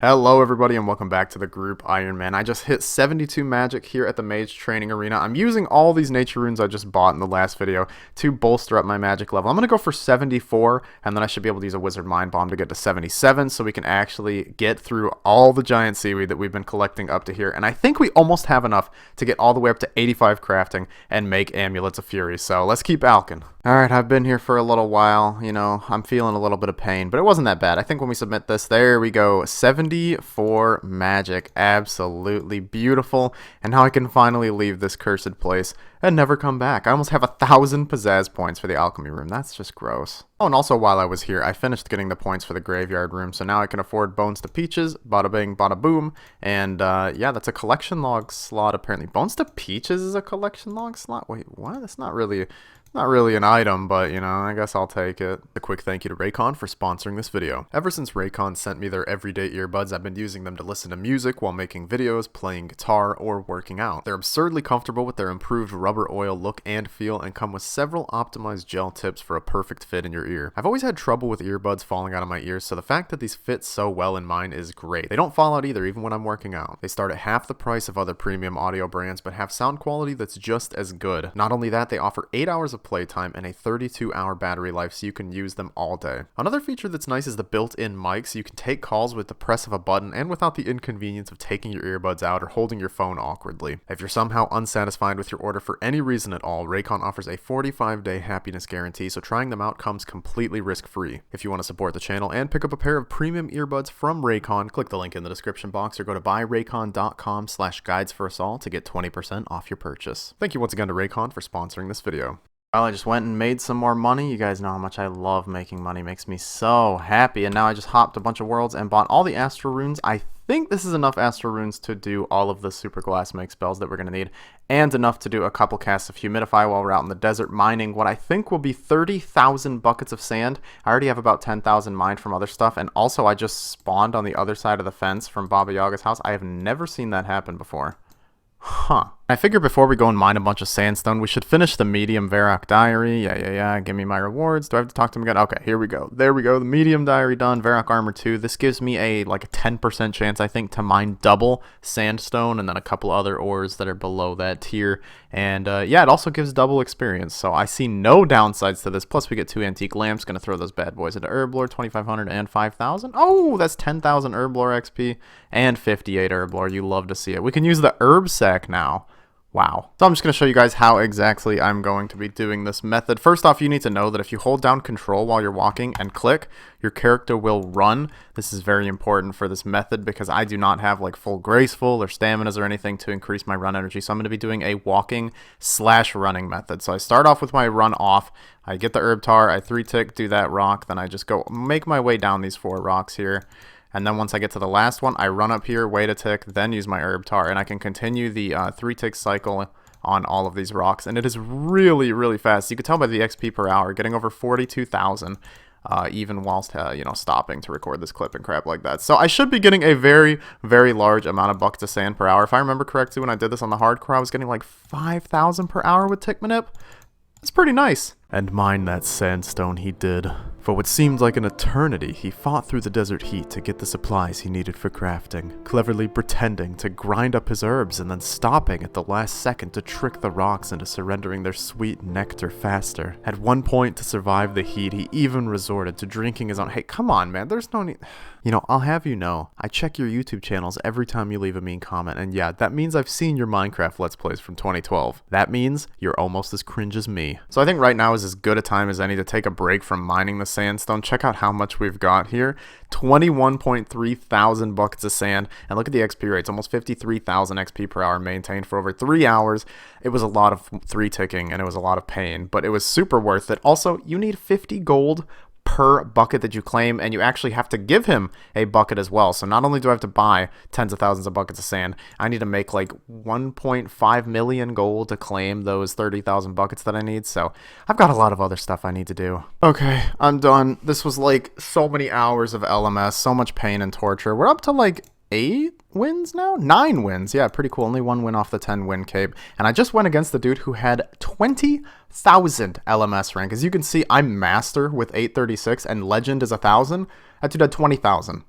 Hello everybody and welcome back to the group Ironman. I just hit 72 magic here at the Mage Training Arena. I'm using all these nature runes I just bought in the last video to bolster up my magic level. I'm going to go for 74 and then I should be able to use a Wizard Mind Bomb to get to 77 so we can actually get through all the giant seaweed that we've been collecting up to here. And I think we almost have enough to get all the way up to 85 crafting and make Amulets of Fury. So let's keep alching. Alright, I've been here for a little while. You know, I'm feeling a little bit of pain, but it wasn't that bad. I think when we submit this, there we go. 74 magic. Absolutely beautiful. And now I can finally leave this cursed place and never come back. I almost have 1,000 pizzazz points for the alchemy room. That's just gross. Oh, and also while I was here, I finished getting the points for the graveyard room, so now I can afford Bones to Peaches, bada bing, bada boom, and yeah, that's a collection log slot apparently. Bones to Peaches is a collection log slot? Wait, what? That's not really an item, but, you know, I guess I'll take it. A quick thank you to Raycon for sponsoring this video. Ever since Raycon sent me their everyday earbuds, I've been using them to listen to music while making videos, playing guitar, or working out. They're absurdly comfortable with their improved rubber oil look and feel, and come with several optimized gel tips for a perfect fit in your ear. I've always had trouble with earbuds falling out of my ears, so the fact that these fit so well in mine is great. They don't fall out either, even when I'm working out. They start at half the price of other premium audio brands, but have sound quality that's just as good. Not only that, they offer 8 hours of playtime and a 32-hour battery life, so you can use them all day. Another feature that's nice is the built-in mic, so you can take calls with the press of a button and without the inconvenience of taking your earbuds out or holding your phone awkwardly. If you're somehow unsatisfied with your order for any reason at all, Raycon offers a 45-day happiness guarantee, so trying them out comes completely risk-free. If you want to support the channel and pick up a pair of premium earbuds from Raycon, click the link in the description box or go to buyraycon.com/guidesforusall to get 20% off your purchase. Thank you once again to Raycon for sponsoring this video. Well, I just went and made some more money. You guys know how much I love making money. It makes me so happy. And now I just hopped a bunch of worlds and bought all the Astro Runes. I think this is enough Astro Runes to do all of the super glass make spells that we're going to need, and enough to do a couple casts of Humidify while we're out in the desert mining what I think will be 30,000 buckets of sand. I already have about 10,000 mined from other stuff, and also I just spawned on the other side of the fence from Baba Yaga's house. I have never seen that happen before. Huh. I figure before we go and mine a bunch of sandstone, we should finish the medium Varrock diary. Yeah. Give me my rewards. Do I have to talk to him again? Okay, here we go. There we go. The medium diary done. Varrock Armor 2. This gives me a 10% chance, I think, to mine double sandstone and then a couple other ores that are below that tier. And yeah, it also gives double experience. So I see no downsides to this. Plus we get 2 antique lamps. Gonna throw those bad boys into Herblore, 2,500 and 5,000. Oh, that's 10,000 Herblore XP and 58 Herblore. You love to see it. We can use the herb sack now. Wow. So I'm just going to show you guys how exactly I'm going to be doing this method. First off, you need to know that if you hold down control while you're walking and click, your character will run. This is very important for this method because I do not have like full graceful or staminas or anything to increase my run energy. So I'm going to be doing a walking/running method. So I start off with my run off. I get the herb tar, I 3-tick, do that rock, then I just go make my way down these 4 rocks here. And then once I get to the last one, I run up here, wait a tick, then use my herb tar. And I can continue the 3-tick cycle on all of these rocks. And it is really, really fast. You can tell by the XP per hour, getting over 42,000 even whilst, stopping to record this clip and crap like that. So I should be getting a very, very large amount of buckets of sand per hour. If I remember correctly, when I did this on the hardcore, I was getting like 5,000 per hour with Tickmanip. That's pretty nice. And mine that sandstone he did. For what seemed like an eternity, he fought through the desert heat to get the supplies he needed for crafting, cleverly pretending to grind up his herbs and then stopping at the last second to trick the rocks into surrendering their sweet nectar faster. At one point, to survive the heat, he even resorted to drinking his own— Hey, come on, man, there's no need— You know, I'll have you know, I check your YouTube channels every time you leave a mean comment, and yeah, that means I've seen your Minecraft Let's Plays from 2012. That means you're almost as cringe as me. So I think right now is as good a time as any to take a break from mining the sandstone. Check out how much we've got here. 21.3 thousand buckets of sand, and look at the XP rates, almost 53,000 XP per hour maintained for over 3 hours. It was a lot of 3-ticking and it was a lot of pain, but it was super worth it. Also, you need 50 gold per bucket that you claim, and you actually have to give him a bucket as well. So not only do I have to buy tens of thousands of buckets of sand, I need to make like 1.5 million gold to claim those 30,000 buckets that I need. So I've got a lot of other stuff I need to do. Okay, I'm done. This was like so many hours of LMS, so much pain and torture. We're up to like 8 wins now? 9 wins. Yeah, pretty cool. Only 1 win off the 10 win cape. And I just went against the dude who had 20,000 LMS rank. As you can see, I'm master with 836 and legend is 1,000. That dude had 20,000.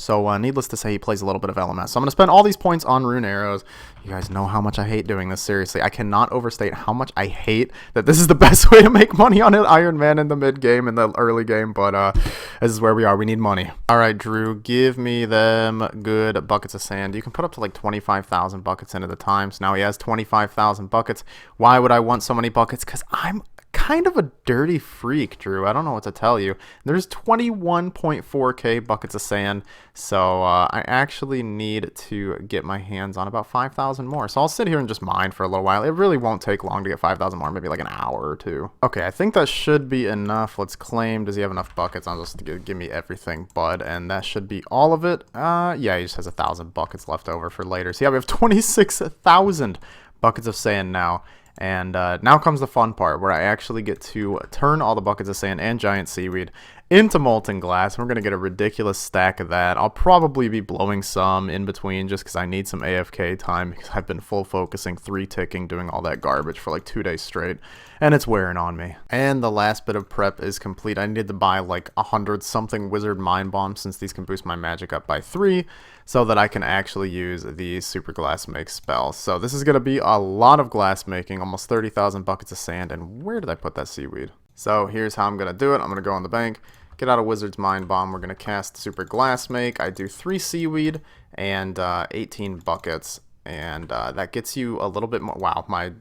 So needless to say, he plays a little bit of LMS. So I'm going to spend all these points on rune arrows. You guys know how much I hate doing this, seriously. I cannot overstate how much I hate that this is the best way to make money on an Iron Man in the mid game, in the early game, but this is where we are. We need money. All right, Drew, give me them good buckets of sand. You can put up to like 25,000 buckets in at a time. So now he has 25,000 buckets. Why would I want so many buckets? Because I'm kind of a dirty freak, Drew. I don't know what to tell you. There's 21.4k buckets of sand, so I actually need to get my hands on about 5,000 more. So I'll sit here and just mine for a little while. It really won't take long to get 5,000 more, maybe like an hour or two. Okay, I think that should be enough. Let's claim. Does he have enough buckets? I'll just give me everything, bud, and that should be all of it. Yeah, he just has 1,000 buckets left over for later. So yeah, we have 26,000 buckets of sand now. And now comes the fun part, where I actually get to turn all the buckets of sand and giant seaweed into molten glass. We're going to get a ridiculous stack of that. I'll probably be blowing some in between just because I need some AFK time, because I've been full focusing, 3 ticking, doing all that garbage for like 2 days straight, and it's wearing on me. And the last bit of prep is complete. I needed to buy like 100 something wizard mind bombs, since these can boost my magic up by 3, so that I can actually use the super glass make spell. So this is going to be a lot of glass making, almost 30,000 buckets of sand. And where did I put that seaweed? So here's how I'm going to do it. I'm going to go on the bank, get out a wizard's mind bomb. We're going to cast super glass make. I do 3 seaweed and 18 buckets. And that gets you a little bit more. Wow, my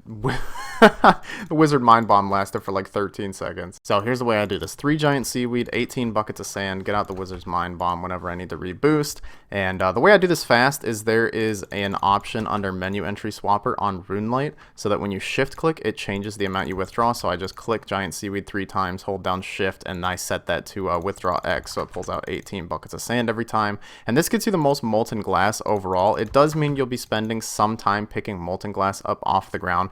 the wizard mind bomb lasted for like 13 seconds. So here's the way I do this: 3 giant seaweed, 18 buckets of sand, get out the wizard's mind bomb whenever I need to reboost. And the way I do this fast is there is an option under menu entry swapper on RuneLight, so that when you shift click, it changes the amount you withdraw. So I just click giant seaweed 3 times, hold down shift, and I set that to withdraw X, so it pulls out 18 buckets of sand every time. And this gets you the most molten glass overall. It does mean you'll be spending some time picking molten glass up off the ground,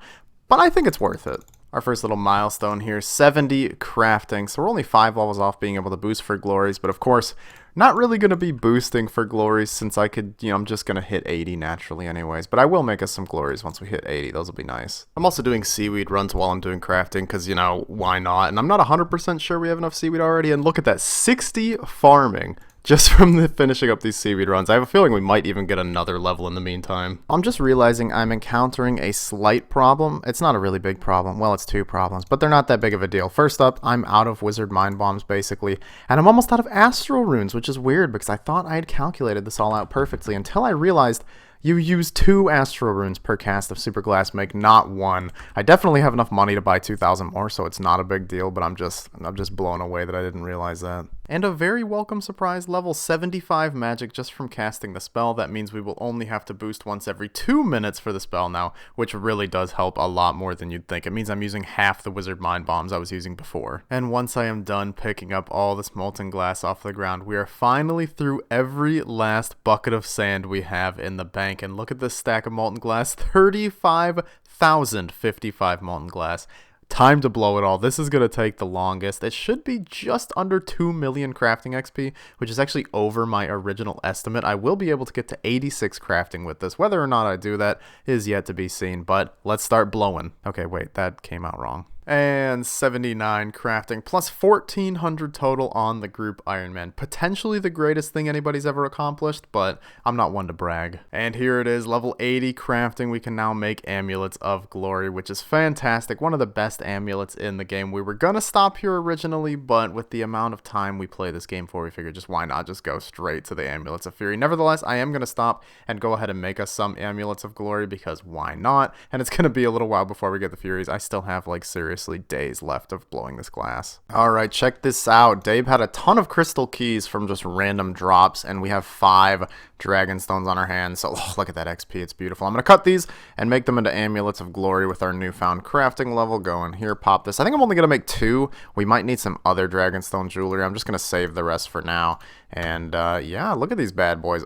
but I think it's worth it. Our first little milestone here, 70 crafting. So we're only 5 levels off being able to boost for glories, but of course, not really going to be boosting for glories, since I could, I'm just going to hit 80 naturally anyways. But I will make us some glories once we hit 80. Those will be nice. I'm also doing seaweed runs while I'm doing crafting, because, why not? And I'm not 100% sure we have enough seaweed already. And look at that, 60 farming just from the finishing up these seaweed runs. I have a feeling we might even get another level in the meantime. I'm just realizing I'm encountering a slight problem. It's not a really big problem. Well, it's 2 problems, but they're not that big of a deal. First up, I'm out of wizard mind bombs, basically, and I'm almost out of Astro Runes, which is weird because I thought I had calculated this all out perfectly until I realized you use 2 Astro Runes per cast of Super Glass Make, not 1. I definitely have enough money to buy 2,000 more, so it's not a big deal, but I'm just blown away that I didn't realize that. And a very welcome surprise, level 75 magic just from casting the spell. That means we will only have to boost once every 2 minutes for the spell now, which really does help a lot more than you'd think. It means I'm using half the wizard mind bombs I was using before. And once I am done picking up all this molten glass off the ground, we are finally through every last bucket of sand we have in the bank. And look at this stack of molten glass, 35,055 molten glass. Time to blow it all. This is going to take the longest. It should be just under 2 million crafting XP, which is actually over my original estimate. I will be able to get to 86 crafting with this. Whether or not I do that is yet to be seen, but let's start blowing. Okay, wait, that came out wrong. And 79 crafting, plus 1,400 total on the group Ironman. Potentially the greatest thing anybody's ever accomplished, but I'm not one to brag. And here it is, level 80 crafting. We can now make Amulets of Glory, which is fantastic. One of the best amulets in the game. We were gonna stop here originally, but with the amount of time we play this game for, we figured just why not just go straight to the Amulets of Fury. Nevertheless, I am gonna stop and go ahead and make us some Amulets of Glory, because why not? And it's gonna be a little while before we get the Furies. I still have like seriously days left of blowing this glass. Alright, check this out. Dave had a ton of crystal keys from just random drops, and we have 5 dragon stones on our hands. So look at that XP, it's beautiful. I'm gonna cut these and make them into Amulets of Glory with our newfound crafting level. Go in here, pop this. I think I'm only gonna make 2. We might need some other dragonstone jewelry. I'm just gonna save the rest for now. And yeah, look at these bad boys.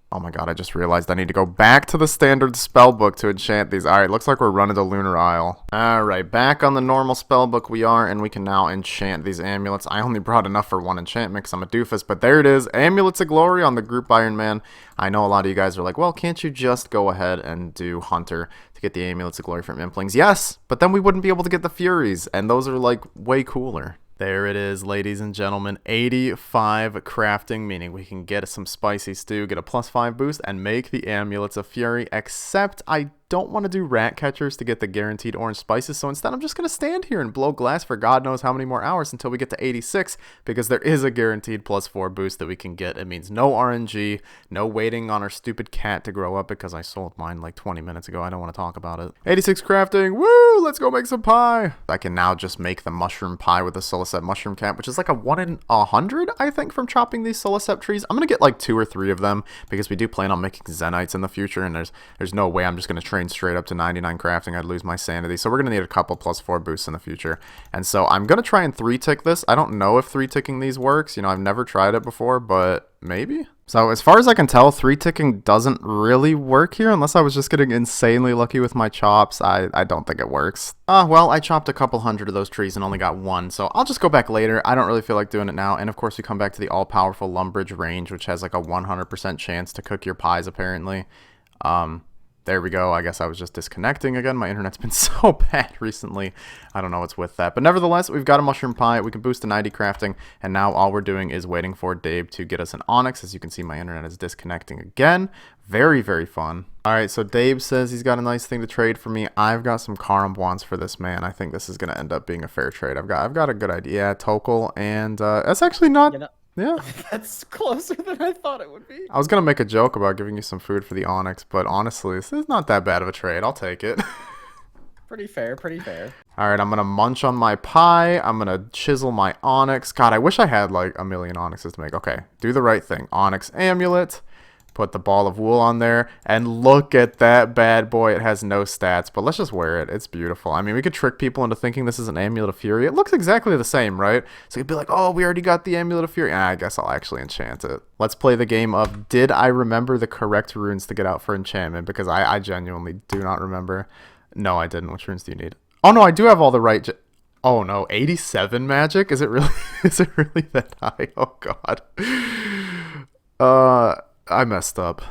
Oh my god, I just realized I need to go back to the standard spellbook to enchant these. Alright, looks like we're running to Lunar Isle. Alright, back on the normal spellbook we are, and we can now enchant these amulets. I only brought enough for 1 enchantment because I'm a doofus, but there it is. Amulets of Glory on the group Ironman. I know a lot of you guys are like, well, can't you just go ahead and do Hunter to get the Amulets of Glory from Implings? Yes, but then we wouldn't be able to get the Furies, and those are like way cooler. There it is, ladies and gentlemen, 85 crafting, meaning we can get some spicy stew, get a +5 boost, and make the Amulets of Fury, except I don't want to do rat catchers to get the guaranteed orange spices, so instead I'm just going to stand here and blow glass for God knows how many more hours until we get to 86, because there is a guaranteed +4 boost that we can get. It means no RNG, no waiting on our stupid cat to grow up, because I sold mine like 20 minutes ago. I don't want to talk about it. 86 crafting, woo, let's go make some pie. I can now just make the mushroom pie with the Solicet mushroom cap, which is like a 1 in 100, I think, from chopping these Solicet trees. I'm going to get like 2 or 3 of them, because we do plan on making Zenites in the future, and there's no way I'm just going to train straight up to 99 crafting. I'd lose my sanity, so we're gonna need a couple +4 boosts in the future, and so I'm gonna try and 3-tick this. I don't know if 3-ticking these works, you know, I've never tried it before, but maybe. So as far as I can tell, 3-ticking doesn't really work here, unless I was just getting insanely lucky with my chops. I don't think it works. Well, I chopped a couple hundred of those trees and only got 1, so I'll just go back later. I don't really feel like doing it now, and of course we come back to the all-powerful Lumbridge range, which has like a 100% chance to cook your pies, apparently. There we go. I guess I was just disconnecting again. My internet's been so bad recently. I don't know what's with that. But nevertheless, we've got a mushroom pie. We can boost to 90 crafting. And now all we're doing is waiting for Dave to get us an onyx. As you can see, my internet is disconnecting again. Very, very fun. All right, so Dave says he's got a nice thing to trade for me. I've got some Karambwans for this man. I think this is going to end up being a fair trade. I've got a good idea. Yeah, Tokal, and that's actually not... Yeah. That's closer than I thought it would be. I was going to make a joke about giving you some food for the onyx, but honestly, this is not that bad of a trade. I'll take it. Pretty fair, pretty fair. All right, I'm going to munch on my pie. I'm going to chisel my onyx. God, I wish I had like a million onyxes to make. Okay, do the right thing. Onyx amulet. Put the ball of wool on there, and look at that bad boy. It has no stats, but let's just wear it. It's beautiful. I mean, we could trick people into thinking this is an Amulet of Fury. It looks exactly the same, right? So you'd be like, oh, we already got the Amulet of Fury. I guess I'll actually enchant it. Let's play the game of, did I remember the correct runes to get out for enchantment? Because I genuinely do not remember. No, I didn't. Which runes do you need? Oh, no, I do have all the right... Oh, no, 87 magic? Is it really, is it really that high? Oh, God. I messed up.